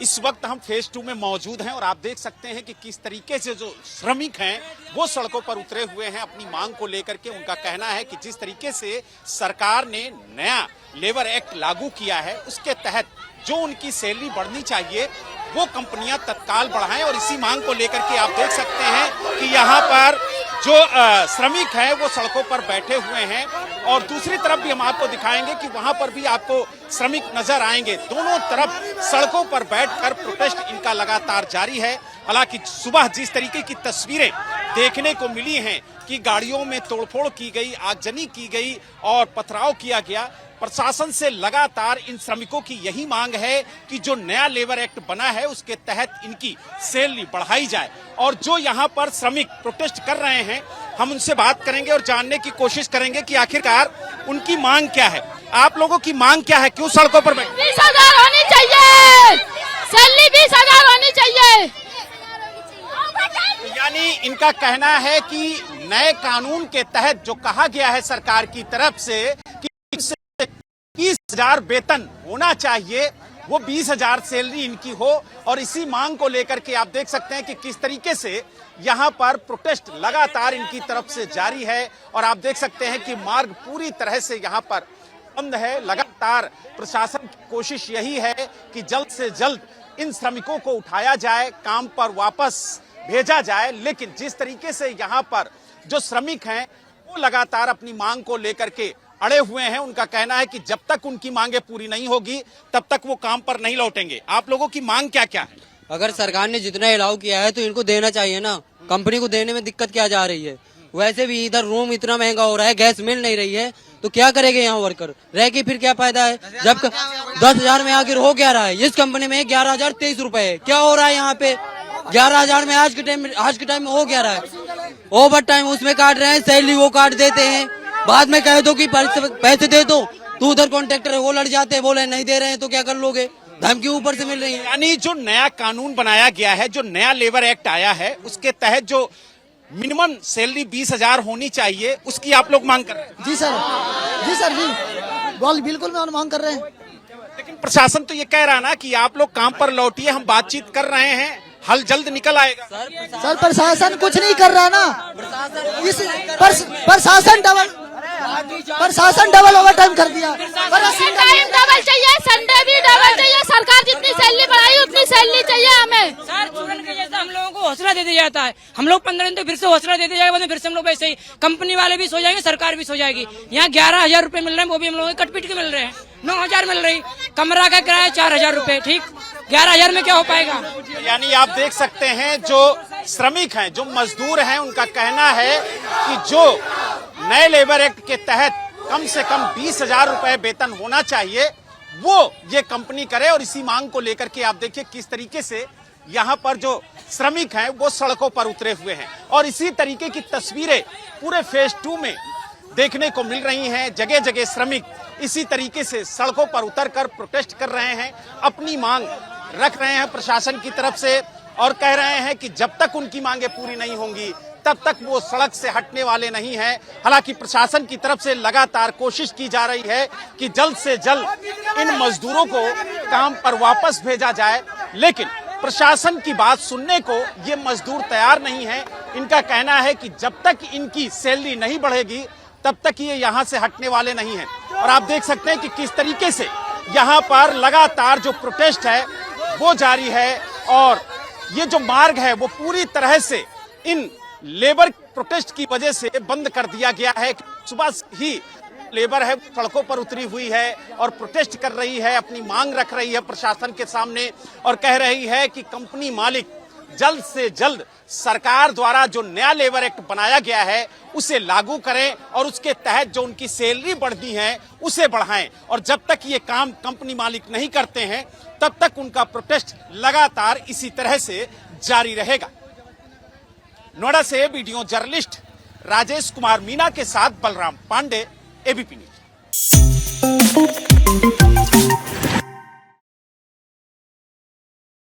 इस वक्त हम फेज 2 में मौजूद हैं और आप देख सकते हैं कि किस तरीके से जो श्रमिक हैं वो सड़कों पर उतरे हुए हैं अपनी मांग को लेकर के। उनका कहना है कि जिस तरीके से सरकार ने नया लेबर एक्ट लागू किया है उसके तहत जो उनकी सैलरी बढ़नी चाहिए वो कंपनियां तत्काल बढ़ाएं। और इसी मांग को लेकर के आप देख सकते हैं कि यहाँ पर जो श्रमिक हैं वो सड़कों पर बैठे हुए हैं और दूसरी तरफ भी हम आपको दिखाएंगे कि वहां पर भी आपको श्रमिक नजर आएंगे। दोनों तरफ सड़कों पर बैठकर प्रोटेस्ट इनका लगातार जारी है। हालांकि सुबह जिस तरीके की तस्वीरें देखने को मिली हैं कि गाड़ियों में तोड़फोड़ की गई, आगजनी की गई और पथराव किया गया, प्रशासन से लगातार इन श्रमिकों की यही मांग है कि जो नया लेबर एक्ट बना है उसके तहत इनकी सैलरी बढ़ाई जाए। और जो यहाँ पर श्रमिक प्रोटेस्ट कर रहे हैं हम उनसे बात करेंगे और जानने की कोशिश करेंगे कि आखिरकार उनकी मांग क्या है। आप लोगों की मांग क्या है, क्यों सड़कों पर बैठे? 20,000 होनी चाहिए, सैलरी 20,000 होनी चाहिए। यानी इनका कहना है कि नए कानून के तहत जो कहा गया है सरकार की तरफ से कि 20,000 वेतन होना चाहिए, वो 20,000 सैलरी इनकी हो। और इसी मांग को लेकर के आप देख सकते हैं कि किस तरीके से यहाँ पर प्रोटेस्ट लगातार इनकी तरफ से जारी है। और आप देख सकते हैं कि मार्ग पूरी तरह से यहाँ पर बंद है। लगातार प्रशासन की कोशिश यही है कि जल्द से जल्द इन श्रमिकों को उठाया जाए, काम पर वापस भेजा जाए। लेकिन जिस तरीके से यहाँ पर जो श्रमिक हैं वो लगातार अपनी मांग को लेकर के अड़े हुए हैं। उनका कहना है कि जब तक उनकी मांगे पूरी नहीं होगी तब तक वो काम पर नहीं लौटेंगे। आप लोगों की मांग क्या क्या है? अगर सरकार ने जितना अलाउ किया है तो इनको देना चाहिए ना, कंपनी को देने में दिक्कत क्या जा रही है? वैसे भी इधर रूम इतना महंगा हो रहा है, गैस मिल नहीं रही है, तो क्या करेंगे यहाँ वर्कर रह के? फिर क्या फायदा है जब 10,000 में आखिर हो क्या रहा है? इस कंपनी में 11,023 रुपए है, क्या हो रहा है यहाँ पे? 11,000 में आज के टाइम में हो क्या रहा है? ओवर टाइम उसमें काट रहे हैं, सैलरी वो काट देते हैं, बाद में कह दो कि पैसे दे दो, तू उधर कॉन्ट्रैक्टर है वो लड़ जाते हैं, बोले नहीं दे रहे हैं तो क्या कर लोगे? धमकी ऊपर से मिल रही है। यानी जो नया कानून बनाया गया है, जो नया लेबर एक्ट आया है उसके तहत जो मिनिमम सैलरी 20,000 होनी चाहिए उसकी आप लोग मांग कर रहे हैं? जी सर जी बिल्कुल मैं मांग कर रहे हैं। लेकिन प्रशासन तो ये कह रहा ना कि आप लोग काम पर लौटिए, हम बातचीत कर रहे हैं, हल जल्द निकल आएगा। सर प्रशासन कुछ नहीं कर रहा ना, प्रशासन डबल ओवर टाइम कर दिया। टाइम डबल चाहिए, संडे भी डबल चाहिए। सरकार जितनी सैलरी बढ़ाई उतनी सैलरी चाहिए हमें। सर चूरन के जैसा हम लोगों को हौसला दे दिया जाता है, हम लोग 15 दिन तो फिर से हौसला दे दिया जाएगा, बाद में फिर से हम लोग वैसे ही कंपनी वाले भी सो जाएंगे, सरकार भी सो जाएगी। यहाँ 11,000 रुपए मिल रहे हैं, वो भी हम लोगों को कटपीट के मिल रहे हैं। 9,000 मिल रही, कमरा का किराया 4,000 रुपए, ठीक 11,000 में क्या हो पाएगा? यानी आप देख सकते हैं जो श्रमिक हैं, जो मजदूर हैं, उनका कहना है कि जो नए लेबर एक्ट के तहत कम से कम 20,000 रुपए वेतन होना चाहिए वो ये कंपनी करे। और इसी मांग को लेकर के आप देखिए किस तरीके से यहाँ पर जो श्रमिक हैं वो सड़कों पर उतरे हुए हैं। और इसी तरीके की तस्वीरें पूरे फेज 2 में देखने को मिल रही हैं। जगह जगह श्रमिक इसी तरीके से सड़कों पर उतरकर प्रोटेस्ट कर रहे हैं, अपनी मांग रख रहे हैं प्रशासन की तरफ से और कह रहे हैं कि जब तक उनकी मांगे पूरी नहीं होंगी तब तक वो सड़क से हटने वाले नहीं हैं। हालांकि प्रशासन की तरफ से लगातार कोशिश की जा रही है कि जल्द से जल्द इन मजदूरों को काम पर वापस भेजा जाए, लेकिन प्रशासन की बात सुनने को ये मजदूर तैयार नहीं है। इनका कहना है कि जब तक इनकी सैलरी नहीं बढ़ेगी तब तक ये यहाँ से हटने वाले नहीं हैं। और आप देख सकते हैं कि किस तरीके से यहाँ पर लगातार जो प्रोटेस्ट है वो जारी है। और ये जो मार्ग है वो पूरी तरह से इन लेबर प्रोटेस्ट की वजह से बंद कर दिया गया है। सुबह ही लेबर है सड़कों पर उतरी हुई है और प्रोटेस्ट कर रही है, अपनी मांग रख रही है प्रशासन के सामने और कह रही है कि कंपनी मालिक जल्द से जल्द सरकार द्वारा जो नया लेबर एक्ट बनाया गया है उसे लागू करें और उसके तहत जो उनकी सैलरी बढ़ती है उसे बढ़ाएं। और जब तक ये काम कंपनी मालिक नहीं करते हैं तब तक उनका प्रोटेस्ट लगातार इसी तरह से जारी रहेगा। नोएडा से वीडियो जर्नलिस्ट राजेश कुमार मीना के साथ बलराम पांडे, एबीपी न्यूज।